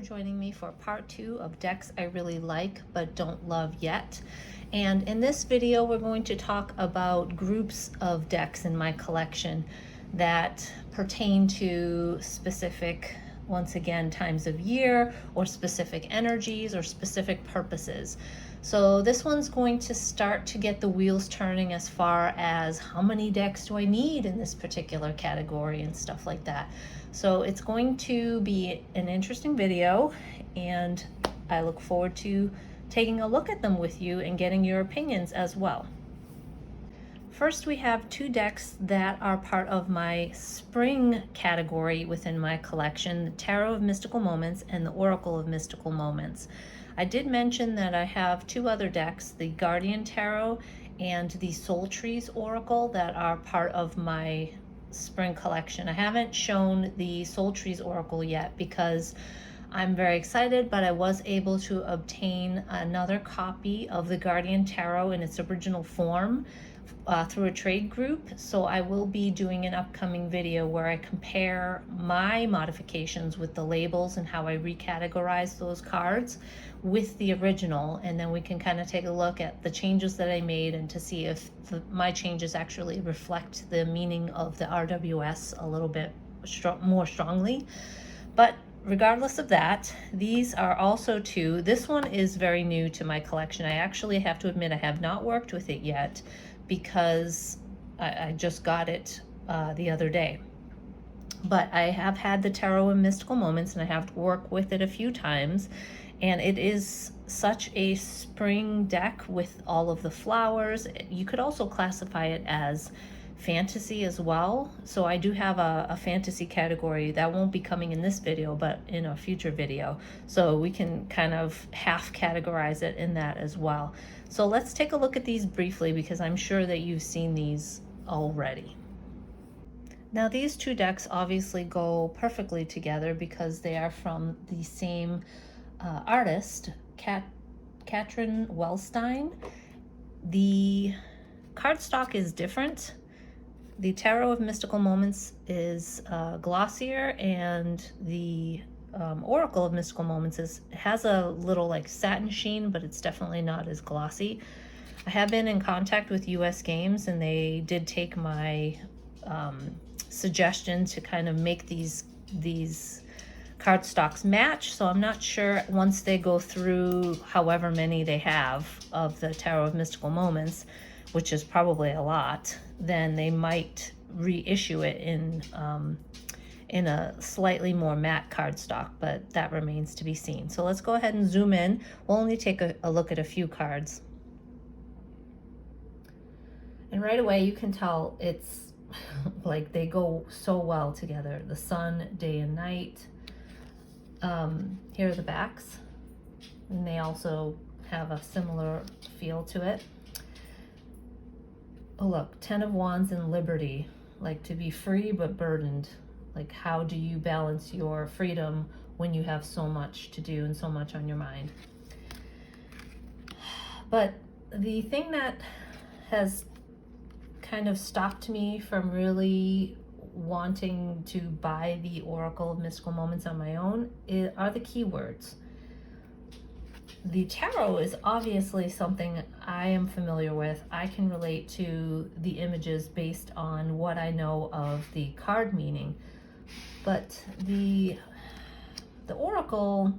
joining me for part 2 of decks I really like but don't love yet. And in this video, we're going to talk about groups of decks in my collection that pertain to specific, once again, times of year or specific energies or specific purposes. So this one's going to start to get the wheels turning as far as how many decks do I need in this particular category and stuff like that. So it's going to be an interesting video, and I look forward to taking a look at them with you and getting your opinions as well. First, we have 2 decks that are part of my spring category within my collection, the Tarot of Mystical Moments and the Oracle of Mystical Moments. I did mention that I have 2 other decks, the Guardian Tarot and the Soul Trees Oracle, that are part of my spring collection. I haven't shown the Soul Trees Oracle yet because I'm very excited, but I was able to obtain another copy of the Guardian Tarot in its original form through a trade group. So I will be doing an upcoming video where I compare my modifications with the labels and how I recategorize those cards with the original, and then we can kind of take a look at the changes that I made and to see if my changes actually reflect the meaning of the RWS a little bit more strongly. But regardless of that, these are also 2. This one is very new to my collection. I actually have to admit I have not worked with it yet because I just got it the other day. But I have had the Tarot and Mystical Moments, and I have to work with it a few times. And it is such a spring deck with all of the flowers. You could also classify it as fantasy as well. So I do have a fantasy category that won't be coming in this video, but in a future video. So we can kind of half categorize it in that as well. So let's take a look at these briefly because I'm sure that you've seen these already. Now these 2 decks obviously go perfectly together because they are from the same artist, Katrin Wellstein. The cardstock is different. The Tarot of Mystical Moments is glossier, and the Oracle of Mystical Moments has a little like satin sheen, but it's definitely not as glossy. I have been in contact with US Games, and they did take my suggestion to kind of make these cardstocks match. So I'm not sure, once they go through however many they have of the Tarot of Mystical Moments, which is probably a lot, then they might reissue it in a slightly more matte cardstock, but that remains to be seen. So let's go ahead and zoom in. We'll only take a look at a few cards. And right away you can tell it's like they go so well together. The sun, day and night. Here are the backs, and they also have a similar feel to it. Oh look, 10 of Wands and Liberty, like to be free but burdened. Like, how do you balance your freedom when you have so much to do and so much on your mind? But the thing that has kind of stopped me from really wanting to buy the Oracle of Mystical Moments on my own are the keywords. The tarot is obviously something I am familiar with. I can relate to the images based on what I know of the card meaning. But the Oracle,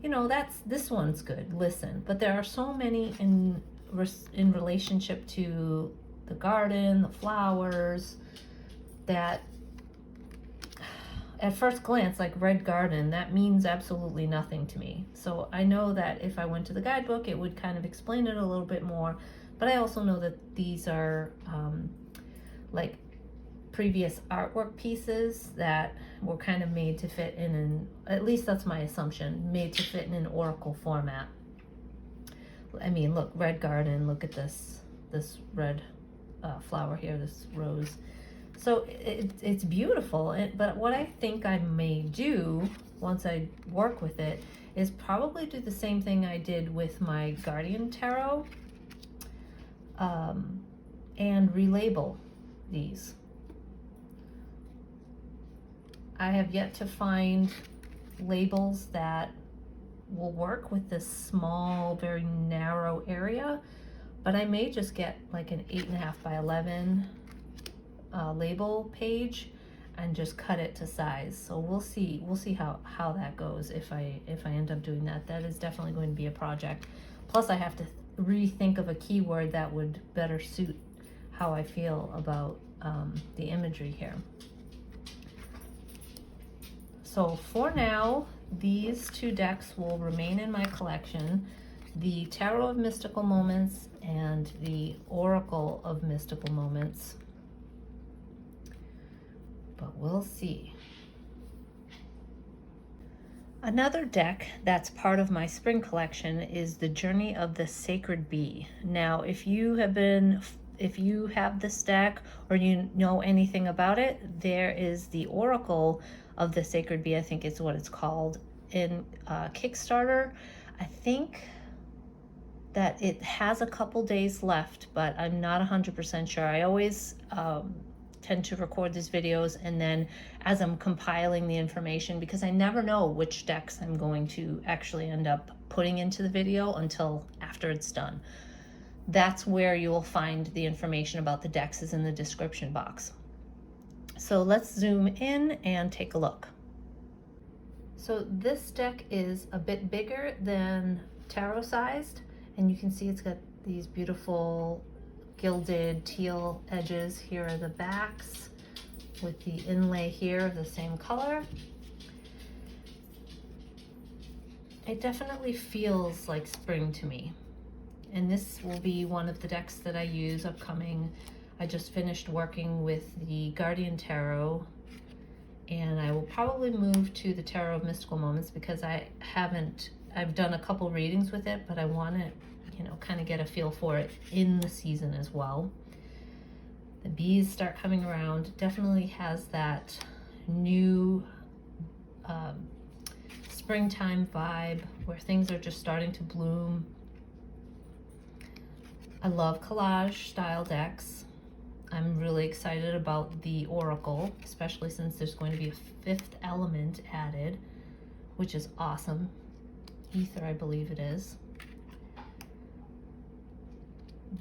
you know, this one's good, listen. But there are so many in relationship to the garden, the flowers, that at first glance, like red garden, that means absolutely nothing to me. So I know that if I went to the guidebook, it would kind of explain it a little bit more. But I also know that these are like previous artwork pieces that were kind of made to fit in at least that's my assumption, made to fit in an oracle format. I mean, look, red garden, look at this red flower here, this rose. So it's beautiful, but what I think I may do once I work with it is probably do the same thing I did with my Guardian Tarot, and relabel these. I have yet to find labels that will work with this small, very narrow area, but I may just get like an 8.5 by 11 label page and just cut it to size. So we'll see how that goes if I end up doing that. That is definitely going to be a project. Plus I have to rethink of a keyword that would better suit how I feel about the imagery here. So for now, these two decks will remain in my collection, the Tarot of Mystical Moments and the Oracle of Mystical Moments. But we'll see. Another deck that's part of my spring collection is the Journey of the Sacred Bee. Now, if you have this deck or you know anything about it, there is the Oracle of the Sacred Bee, I think is what it's called, in Kickstarter. I think that it has a couple days left, but I'm not 100% sure. I always tend to record these videos and then as I'm compiling the information, because I never know which decks I'm going to actually end up putting into the video until after it's done. That's where you will find the information about the decks is in the description box. So let's zoom in and take a look. So this deck is a bit bigger than tarot sized, and you can see it's got these beautiful gilded teal edges. Here are the backs with the inlay here of the same color. It definitely feels like spring to me. And this will be one of the decks that I use upcoming. I just finished working with the Guardian Tarot, and I will probably move to the Tarot of Mystical Moments because I've done a couple readings with it, but I want to, kind of get a feel for it in the season as well. The bees start coming around. Definitely has that new springtime vibe where things are just starting to bloom. I love collage style decks. I'm really excited about the Oracle, especially since there's going to be a 5th element added, which is awesome. Ether, I believe it is.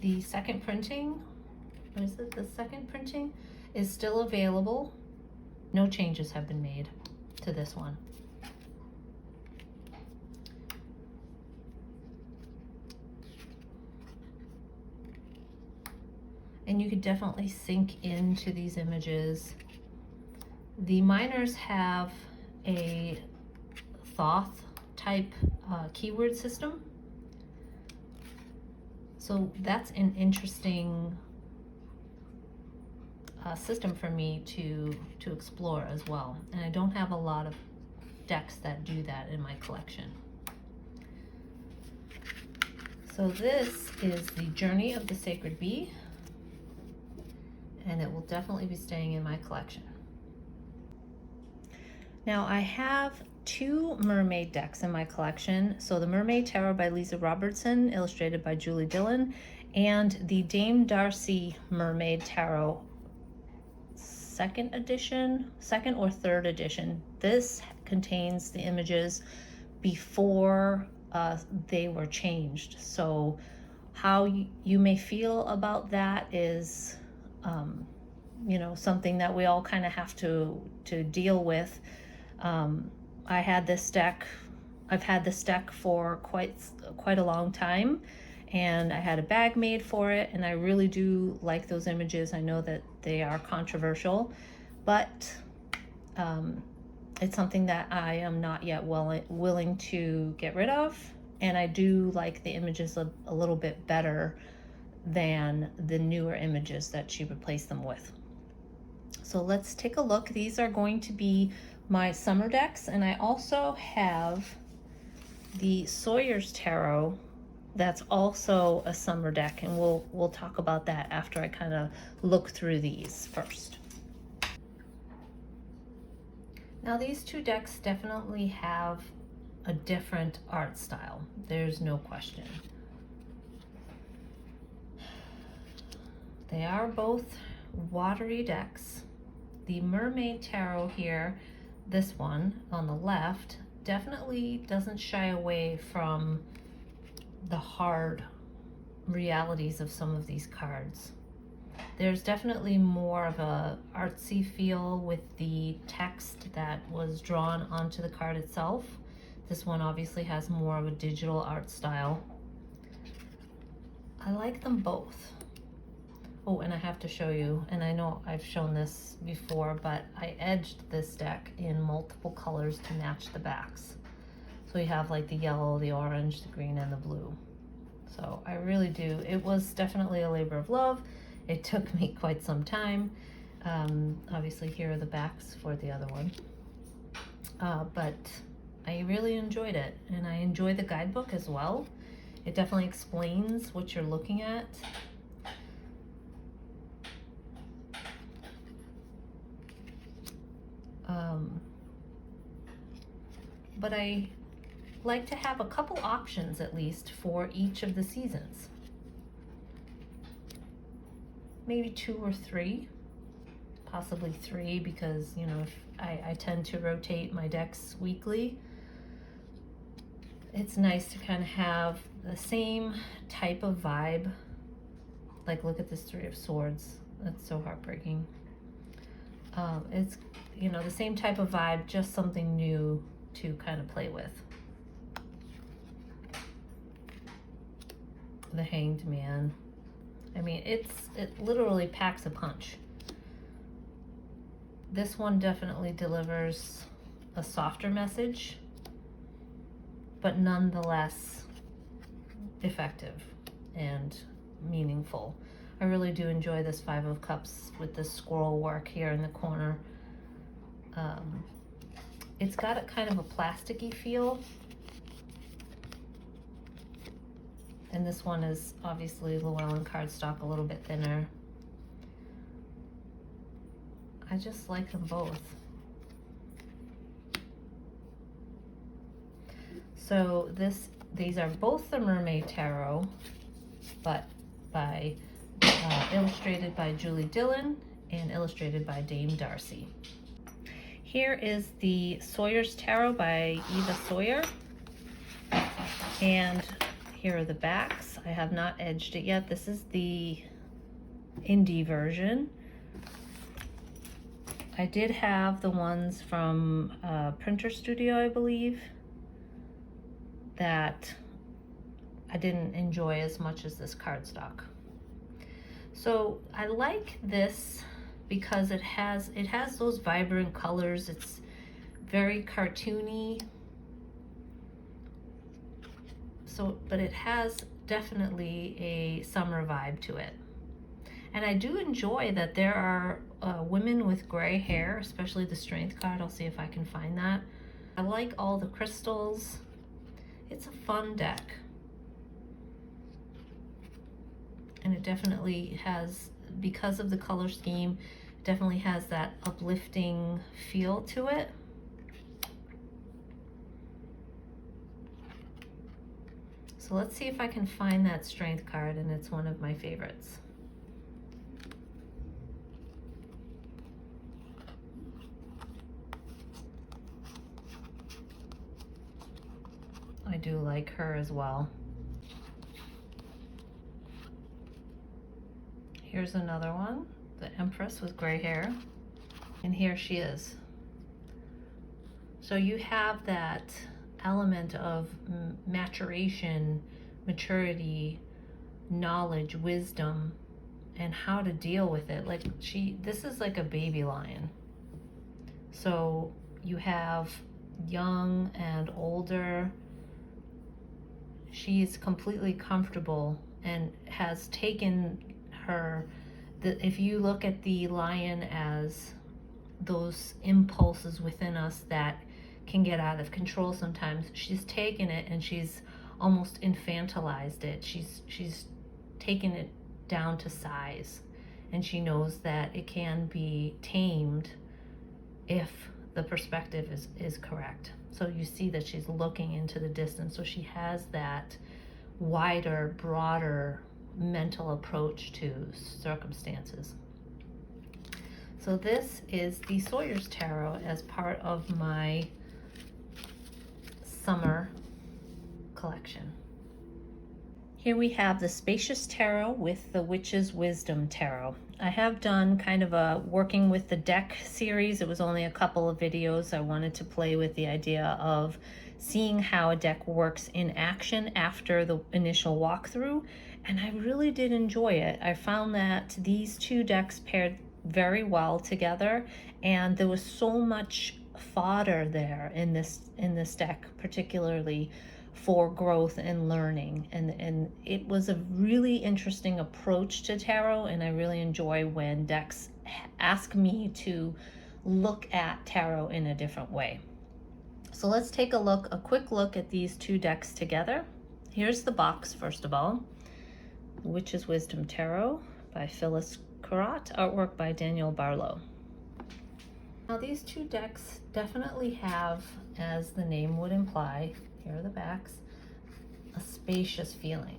The second printing, the second printing is still available. No changes have been made to this one. And you could definitely sink into these images. The miners have a Thoth type keyword system. So that's an interesting system for me to explore as well. And I don't have a lot of decks that do that in my collection. So this is the Journey of the Sacred Bee, and it will definitely be staying in my collection. Now I have 2 mermaid decks in my collection. So the Mermaid Tarot by Lisa Robertson, illustrated by Julie Dillon, and the Dame Darcy Mermaid Tarot, second or third edition. This contains the images before they were changed. So how you may feel about that is something that we all kind of have to deal with. I've had this deck for quite a long time, and I had a bag made for it, and I really do like those images. I know that they are controversial, but it's something that I am not yet willing to get rid of, and I do like the images a little bit better than the newer images that she replaced them with. So let's take a look. These are going to be my summer decks, and I also have the Sawyer's Tarot that's also a summer deck, and we'll talk about that after I kind of look through these first. Now these 2 decks definitely have a different art style, there's no question. They are both watery decks. The Mermaid Tarot here, this one on the left, definitely doesn't shy away from the hard realities of some of these cards. There's definitely more of a artsy feel with the text that was drawn onto the card itself. This one obviously has more of a digital art style. I like them both. Oh, and I have to show you, and I know I've shown this before, but I edged this deck in multiple colors to match the backs. So you have like the yellow, the orange, the green, and the blue. So I really do. It was definitely a labor of love. It took me quite some time. Obviously here are the backs for the other one. But I really enjoyed it, and I enjoy the guidebook as well. It definitely explains what you're looking at. But I like to have a couple options at least for each of the seasons. Maybe 2 or 3, possibly 3, because, you know, if I tend to rotate my decks weekly. It's nice to kind of have the same type of vibe. Like, look at this 3 of Swords. That's so heartbreaking. It's, you know, the same type of vibe, just something new to kind of play with. The Hanged Man. I mean, it literally packs a punch. This one definitely delivers a softer message, but nonetheless effective and meaningful. I really do enjoy this 5 of Cups with the scroll work here in the corner. It's got a kind of a plasticky feel. And this one is obviously Llewellyn cardstock, a little bit thinner. I just like them both. So these are both the Mermaid Tarot, but illustrated by Julie Dillon and illustrated by Dame Darcy. Here is the Sawyer's Tarot by Eva Sawyer, and here are the backs. I have not edged it yet. This is the indie version. I did have the ones from Printer Studio, I believe, that I didn't enjoy as much as this cardstock. So I like this because it has those vibrant colors. It's very cartoony. So, but it has definitely a summer vibe to it. And I do enjoy that there are women with gray hair, especially the strength card. I'll see if I can find that. I like all the crystals. It's a fun deck. And it definitely has, because of the color scheme, it definitely has that uplifting feel to it. So let's see if I can find that strength card, and it's one of my favorites. I do like her as well. Here's another one, the Empress with gray hair, and here she is. So you have that element of maturation, maturity, knowledge, wisdom, and how to deal with it. Like this is like a baby lion. So you have young and older. She's completely comfortable and has taken if you look at the lion as those impulses within us that can get out of control sometimes, she's taken it and she's almost infantilized it. She's taken it down to size, and she knows that it can be tamed if the perspective is correct. So you see that she's looking into the distance, so she has that wider, broader mental approach to circumstances. So this is the Sawyer's Tarot as part of my summer collection. Here we have the Spacious Tarot with the Witch's Wisdom Tarot. I have done kind of a working with the deck series. It was only a couple of videos. I wanted to play with the idea of seeing how a deck works in action after the initial walkthrough, and I really did enjoy it. I found that these two decks paired very well together, and there was so much fodder there in this deck, particularly for growth and learning, and it was a really interesting approach to tarot, and I really enjoy when decks ask me to look at tarot in a different way. So let's take a quick look at these two decks together. Here's the box, first of all. Witch's Wisdom Tarot by Phyllis Curott, artwork by Daniel Barlow. Now these two decks definitely have, as the name would imply, here are the backs, a spacious feeling.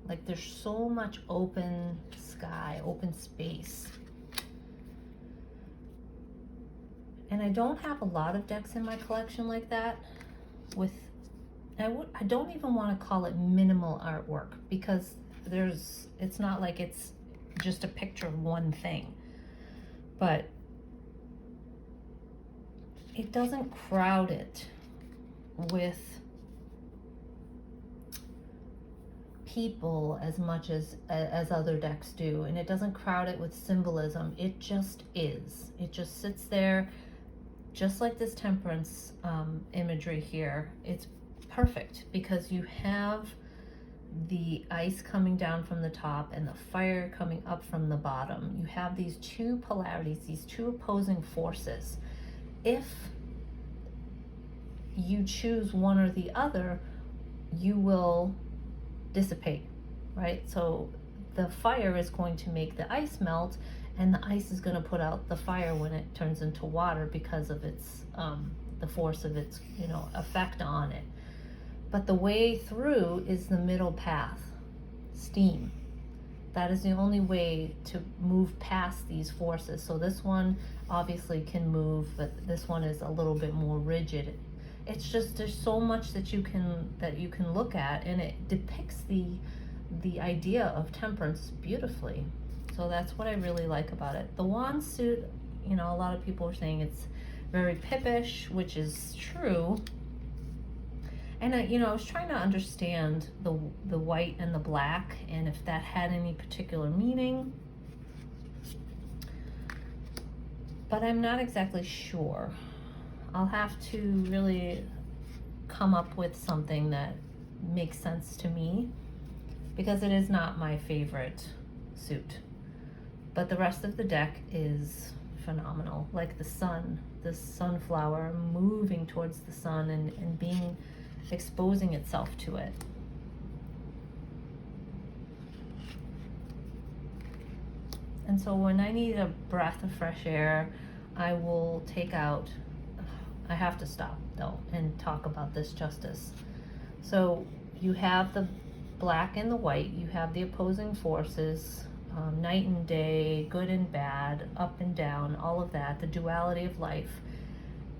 Like there's so much open sky, open space. And I don't have a lot of decks in my collection like that. I don't even want to call it minimal artwork, because it's not like it's just a picture of one thing, but it doesn't crowd it with people as much as other decks do, and it doesn't crowd it with symbolism. It just is. It just sits there, just like this temperance imagery here. It's perfect because you have the ice coming down from the top and the fire coming up from the bottom. You have these two polarities, these two opposing forces. If you choose one or the other, you will dissipate, right? So the fire is going to make the ice melt, and the ice is going to put out the fire when it turns into water because of its the force of its effect on it. But the way through is the middle path, steam. That is the only way to move past these forces. So this one obviously can move, but this one is a little bit more rigid. It's just, there's so much that you can look at, and it depicts the idea of temperance beautifully. So that's what I really like about it. The wand suit, a lot of people are saying it's very pippish, which is true. And I was trying to understand the white and the black, and if that had any particular meaning, but I'm not exactly sure. I'll have to really come up with something that makes sense to me, because it is not my favorite suit. But the rest of the deck is phenomenal. Like the sun, the sunflower moving towards the sun and exposing itself to it. And so when I need a breath of fresh air, I will take out, I have to stop though and talk about this justice. So you have the black and the white, you have the opposing forces, night and day, good and bad, up and down, all of that, the duality of life.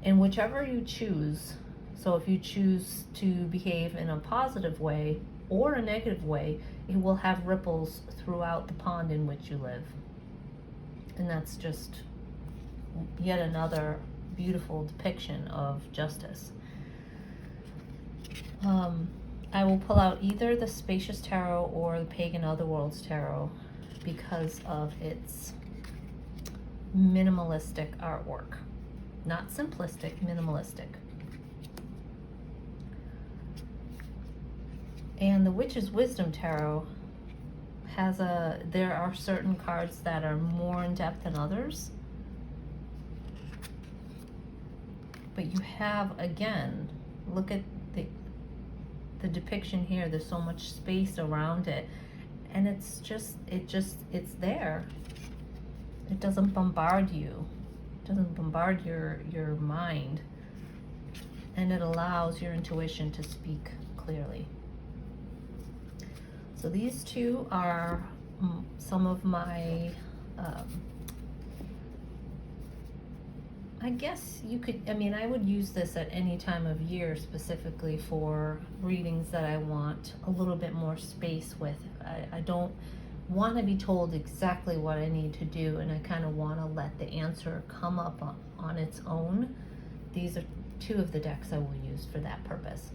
And whichever you choose, so if you choose to behave in a positive way or a negative way, it will have ripples throughout the pond in which you live. And that's just yet another beautiful depiction of justice. I will pull out either the Spacious Tarot or the Pagan Otherworlds Tarot because of its minimalistic artwork. Not simplistic, minimalistic. And the Witch's Wisdom Tarot has there are certain cards that are more in depth than others. But you have, again, look at the depiction here. There's so much space around it. And it's there. It doesn't bombard you. It doesn't bombard your mind. And it allows your intuition to speak clearly. So these two are some of my I guess you could, I mean, I would use this at any time of year specifically for readings that I want a little bit more space with. I don't want to be told exactly what I need to do, and I kind of want to let the answer come up on its own. These are two of the decks I will use for that purpose.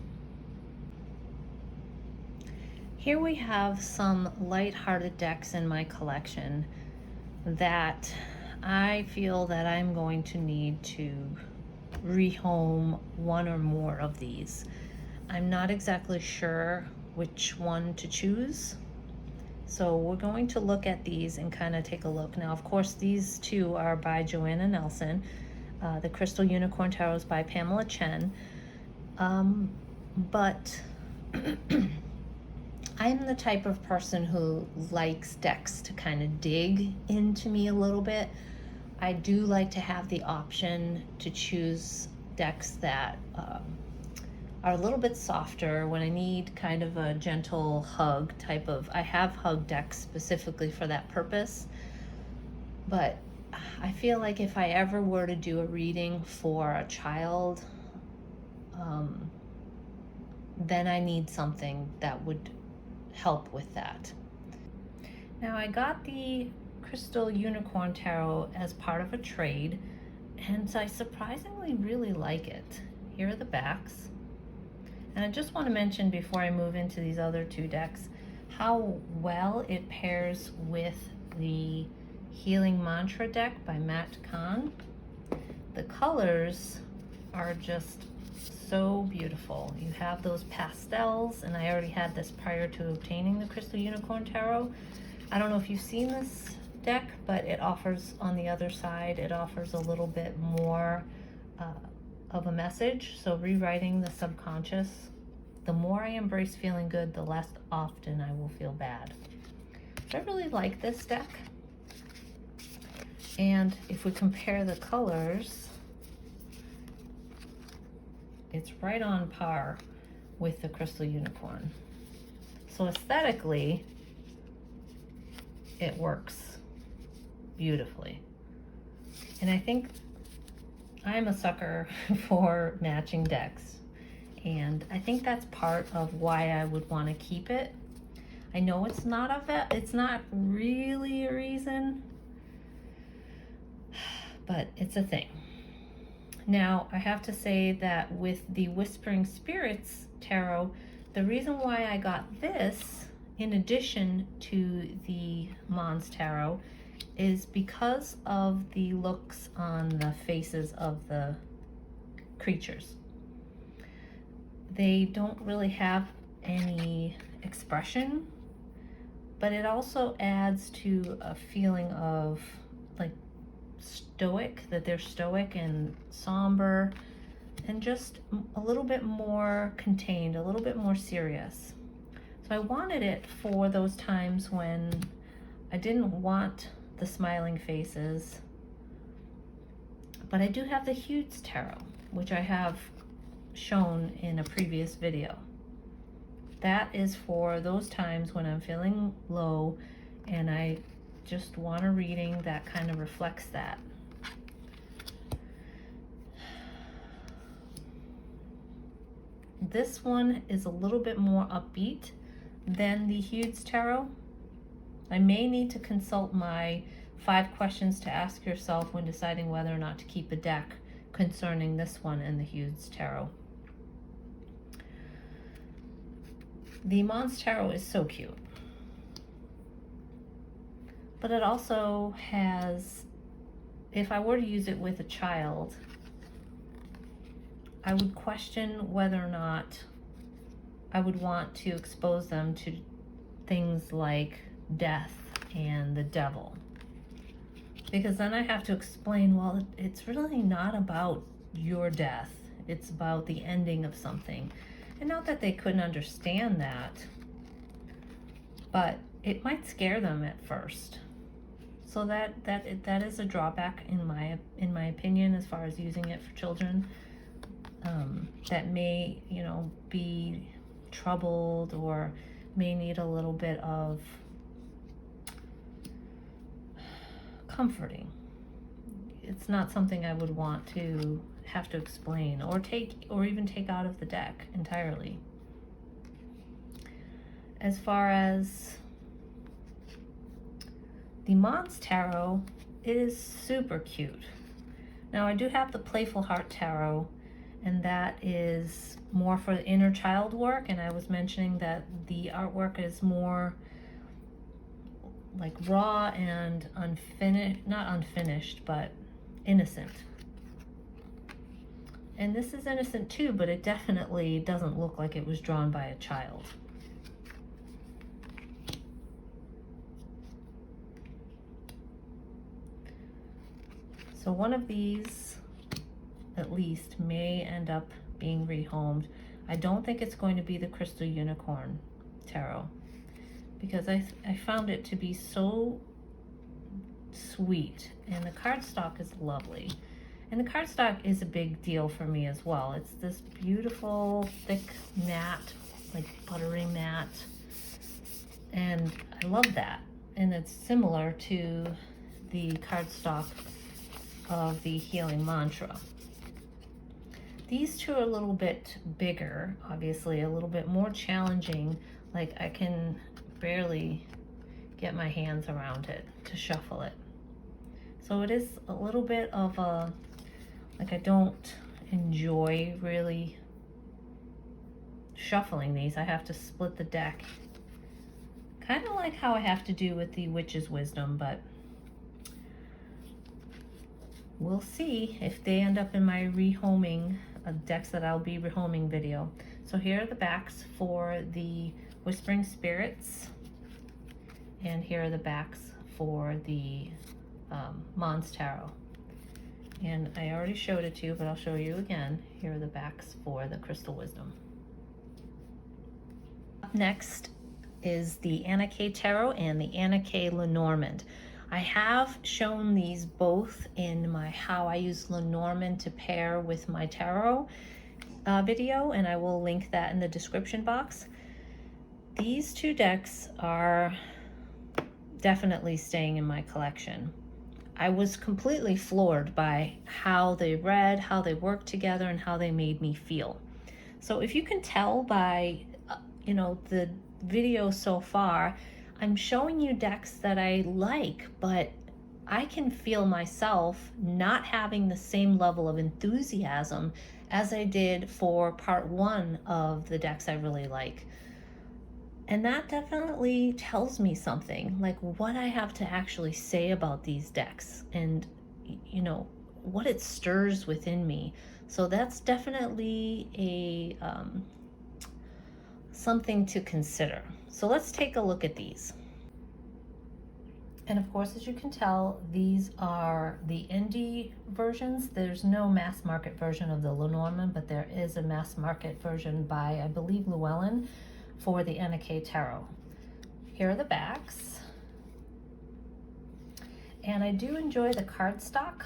Here we have some lighthearted decks in my collection that I feel that I'm going to need to rehome one or more of these. I'm not exactly sure which one to choose. So we're going to look at these and kind of take a look. Now, of course, these two are by Joanna Nelson. The Crystal Unicorn Tarot is by Pamela Chen. But I'm the type of person who likes decks to kind of dig into me a little bit. I do like to have the option to choose decks that are a little bit softer when I need kind of a gentle hug type of, I have hug decks specifically for that purpose. But I feel like if I ever were to do a reading for a child, then I need something that would help with that. Now, I got the Crystal Unicorn Tarot as part of a trade, and I surprisingly really like it. Here are the backs. And I just want to mention before I move into these other two decks how well it pairs with the Healing Mantra deck by Matt Kahn. The colors are just so beautiful. You have those pastels, and I already had this prior to obtaining the Crystal Unicorn Tarot. I don't know if you've seen this deck, but it offers, on the other side, it offers a little bit more of a message. So rewriting the subconscious. The more I embrace feeling good, the less often I will feel bad. So I really like this deck. And if we compare the colors, it's right on par with the Crystal Unicorn. So aesthetically, it works beautifully. And I think I'm a sucker for matching decks. And I think that's part of why I would want to keep it. I know it's not really a reason, but it's a thing. Now, I have to say that with the Whispering Spirits Tarot, the reason why I got this, in addition to the Mons Tarot, is because of the looks on the faces of the creatures. They don't really have any expression, but it also adds to a feeling of like stoic, that they're stoic and somber and just a little bit more contained, a little bit more serious. So I wanted it for those times when I didn't want the smiling faces, but I do have the Hugues Tarot, which I have shown in a previous video. That is for those times when I'm feeling low and I just want a reading that kind of reflects that. This one is a little bit more upbeat than the Hugues Tarot. I may need to consult my 5 questions to ask yourself when deciding whether or not to keep a deck concerning this one and the Hugues Tarot. The Mons Tarot is so cute. But it also has, if I were to use it with a child, I would question whether or not I would want to expose them to things like death and the devil. Because then I have to explain, well, it's really not about your death. It's about the ending of something. And not that they couldn't understand that, but it might scare them at first. So that is a drawback in my opinion as far as using it for children that may, be troubled or may need a little bit of comforting. it's not something I would want to have to explain or even take out of the deck entirely. As far as the Mermaid Tarot, it is super cute. Now I do have the Playful Heart Tarot, and that is more for the inner child work, and I was mentioning that the artwork is more like raw and not unfinished, but innocent. And this is innocent too, but it definitely doesn't look like it was drawn by a child. So one of these, at least, may end up being rehomed. I don't think it's going to be the Crystal Unicorn Tarot, because I found it to be so sweet, and the cardstock is lovely. And the cardstock is a big deal for me as well. It's this beautiful, thick matte, like buttery matte, and I love that. And it's similar to the cardstock of the Healing Mantra. These two are a little bit bigger, obviously, a little bit more challenging. Like I can barely get my hands around it to shuffle it. So it is a little bit of a, like I don't enjoy really shuffling these. I have to split the deck. Kind of like how I have to do with the Witch's Wisdom, but we'll see if they end up in my rehoming decks that I'll be rehoming video. So here are the backs for the Whispering Spirits, and here are the backs for the Mermaid Tarot. And I already showed it to you, but I'll show you again. Here are the backs for the Crystal Wisdom. Up next is the Anna K Tarot and the Anna K Lenormand. I have shown these both in my How I Use Lenormand to Pair with My Tarot video, and I will link that in the description box. These two decks are definitely staying in my collection. I was completely floored by how they read, how they worked together, and how they made me feel. So if you can tell by the video so far, I'm showing you decks that I like, but I can feel myself not having the same level of enthusiasm as I did for part one of the decks I really like. And that definitely tells me something, like what I have to actually say about these decks and, what it stirs within me. So that's definitely a something to consider. So let's take a look at these. And of course, as you can tell, these are the indie versions. There's no mass market version of the Lenormand, but there is a mass market version by, I believe, Llewellyn for the Anna K Tarot. Here are the backs. And I do enjoy the cardstock.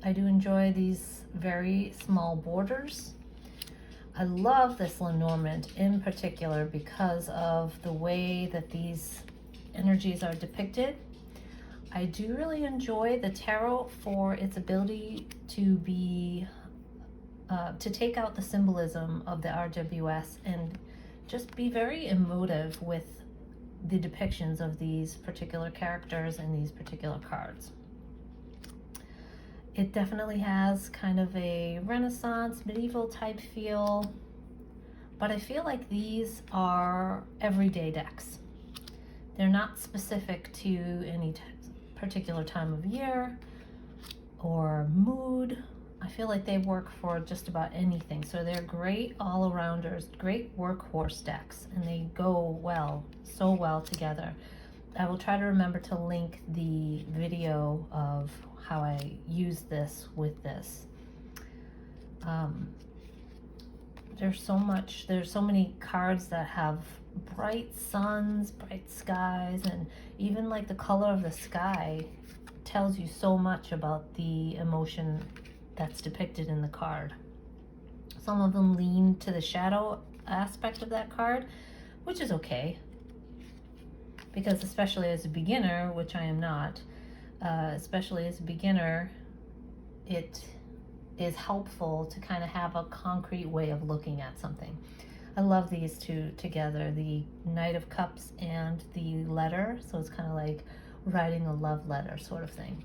I do enjoy these very small borders. I love this Lenormand in particular because of the way that these energies are depicted. I do really enjoy the tarot for its ability to be, to take out the symbolism of the RWS and just be very emotive with the depictions of these particular characters and these particular cards. It definitely has kind of a Renaissance, medieval type feel, but I feel like these are everyday decks. They're not specific to any particular time of year or mood. I feel like they work for just about anything. So they're great all-arounders, great workhorse decks, and they go well, so well together. I will try to remember to link the video of how I use this with this. There's so many cards that have bright suns, bright skies, and even like the color of the sky tells you so much about the emotion that's depicted in the card. Some of them lean to the shadow aspect of that card, which is okay, because especially as a beginner, which I am not, especially as a beginner, it is helpful to kind of have a concrete way of looking at something. I love these two together, the Knight of Cups and the letter. So it's kind of like writing a love letter sort of thing.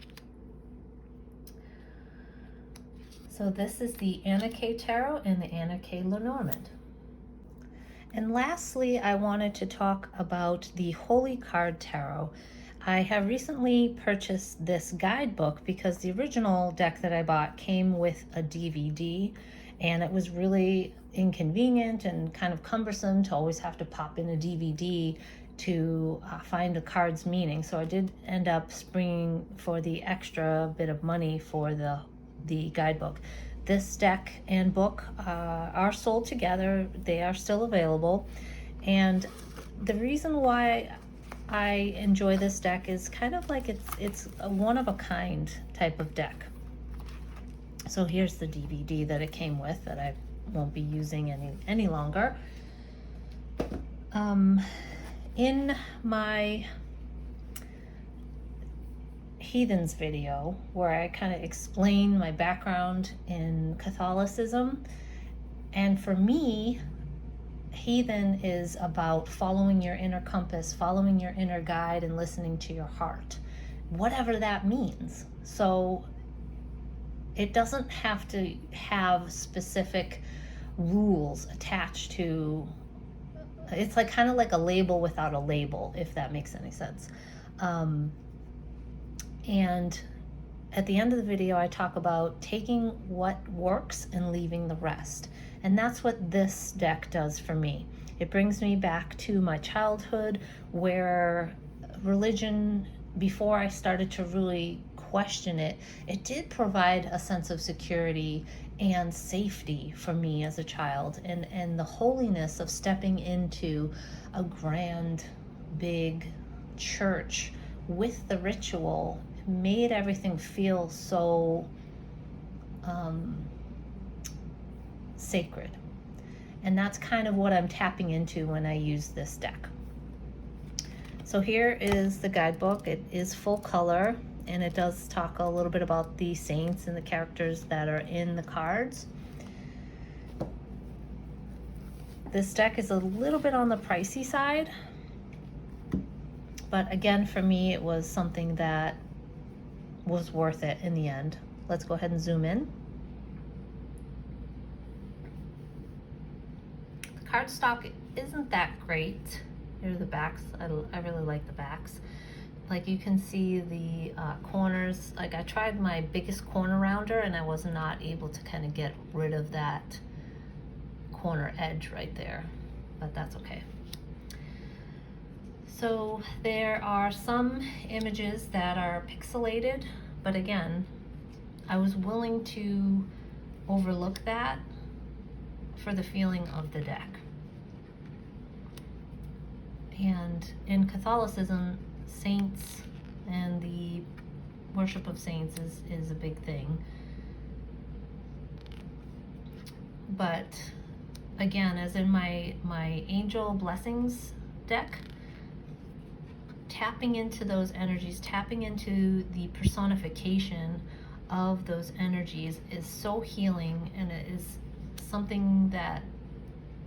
So this is the Anna K Tarot and the Anna K Lenormand. And lastly, I wanted to talk about the Holy Card Tarot. I have recently purchased this guidebook because the original deck that I bought came with a DVD, and it was really inconvenient and kind of cumbersome to always have to pop in a DVD to find the card's meaning. So I did end up springing for the extra bit of money for the guidebook. This deck and book are sold together. They are still available. And the reason why I enjoy this deck is kind of like it's a one-of-a-kind type of deck. So here's the DVD that it came with that I won't be using any longer. In my Heathens video, where I kind of explain my background in Catholicism, and for me, Heathen is about following your inner compass, following your inner guide, and listening to your heart, whatever that means. So it doesn't have to have specific rules attached to. It's like kind of like a label without a label, if that makes any sense. And at the end of the video, I talk about taking what works and leaving the rest. And that's what this deck does for me. It brings me back to my childhood, where religion, before I started to really question it, it did provide a sense of security and safety for me as a child. And the holiness of stepping into a grand, big church with the ritual made everything feel so sacred. And that's kind of what I'm tapping into when I use this deck. So here is the guidebook. It is full color, and it does talk a little bit about the saints and the characters that are in the cards. This deck is a little bit on the pricey side, but again, for me, it was something that was worth it in the end. Let's go ahead and zoom in. The cardstock isn't that great. Here are the backs. I really like the backs. Like you can see the corners. Like I tried my biggest corner rounder and I was not able to kind of get rid of that corner edge right there, but that's okay. So there are some images that are pixelated, but again, I was willing to overlook that for the feeling of the deck. And in Catholicism, saints and the worship of saints is a big thing. But again, as in my angel blessings deck, tapping into those energies, tapping into the personification of those energies is so healing, and it is something that,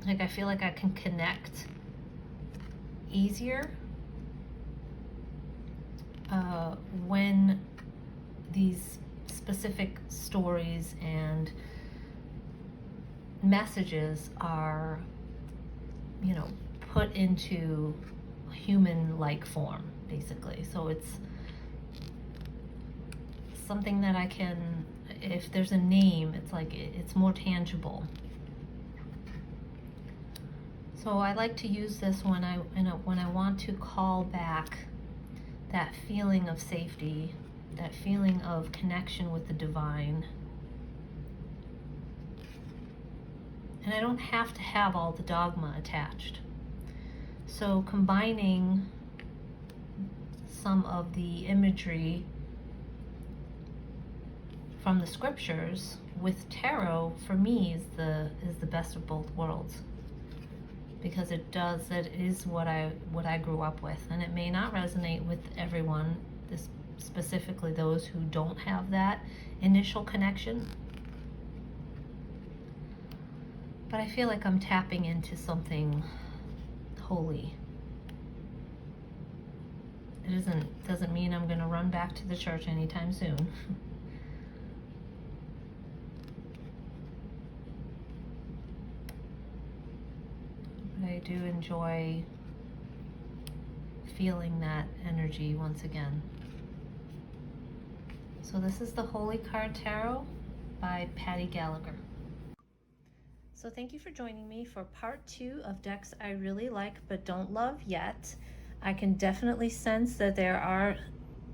like, I feel like I can connect easier when these specific stories and messages are, you know, put into human-like form, basically. So it's something that I can, if there's a name, it's like it's more tangible. So I like to use this when I want to call back that feeling of safety, that feeling of connection with the divine. And I don't have to have all the dogma attached. So combining some of the imagery from the scriptures with tarot, for me, is the best of both worlds, because it is what I grew up with, and it may not resonate with everyone, this specifically those who don't have that initial connection. But I feel like I'm tapping into something holy. It doesn't mean I'm going to run back to the church anytime soon. But I do enjoy feeling that energy once again. So this is the Holy Card Tarot by Patty Gallagher. So thank you for joining me for part 2 of decks I really like but don't love yet. I can definitely sense that there are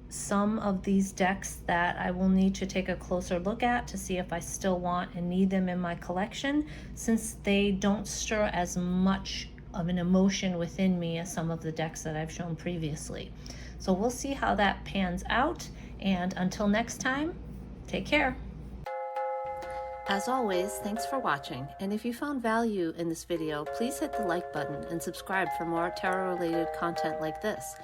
some of these decks that I will need to take a closer look at to see if I still want and need them in my collection, since they don't stir as much of an emotion within me as some of the decks that I've shown previously. So we'll see how that pans out, and until next time, take care. As always, thanks for watching, and if you found value in this video, please hit the like button and subscribe for more tarot-related content like this.